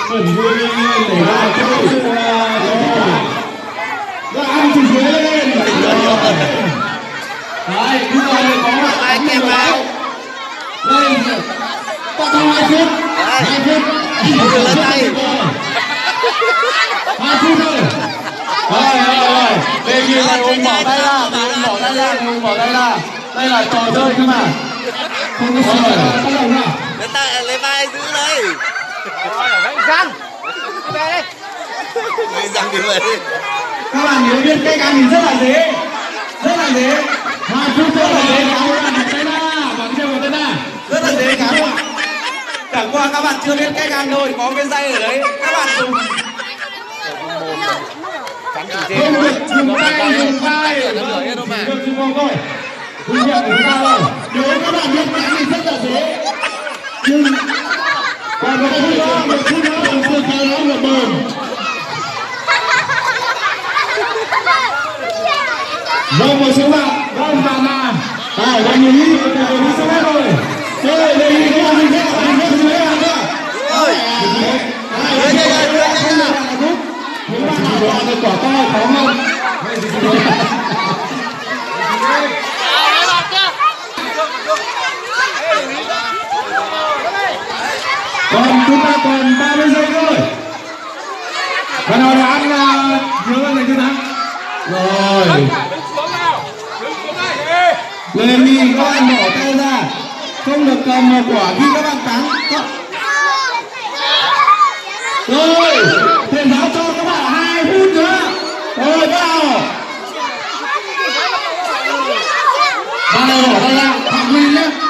khẩn trương để ra cho sự ra ăn từ dưới lên. Đấy, bây giờ có mặt ai kèm vào đây ta có 2 phút 2 phút lên tay 2 phút thôi. Rồi đề nghị là Hùng bỏ tay ra, Hùng bỏ tay ra, Hùng bỏ tay ra. Đây là trò chơi cơ mà. Không có gì bắt đầu nào. lên tay lấy vai giữ đây răng về đây người răng đi về đi. Các bạn nhớ biết cách ăn rất là dễ, rất là dễ. 2 phút rất là dễ kéo bạn tay ra, bạn chơi vào tay ra. rất là dễ kéo ạ. Chẳng qua các bạn chưa biết cách ăn thôi, có cái dây ở đấy các bạn dùng Không được dùng tay, dùng vai, chỉ được dùng mồm thôi. Kinh nghiệm của chúng ta rồi. Nếu các bạn biết cái thì rất là dễ. Nhưng còn một phút nữa, mình sẽ khai nó một bờn. Vâng, một số bạn, vâng bạn à. Bạn nhìn đi, đi số hết rồi. Thôi, đây đi, các bạn đi hết, dưới bạn nữa. Ôi Đây, không được bạn là giúp. Nếu bạn nào chọn được quả to, khó hơn. Còn chúng ta còn 30 giây thôi. Và nào đã ăn nhớ là chiến thắng. Rồi. Lên đi, các bạn bỏ tay ra. Không được cầm một quả khi các bạn thắng. Rồi, thầy giáo cho các bạn 2 phút nữa. Rồi, vào. Bắt đầu bỏ tay ra, Phạm Huy nhé.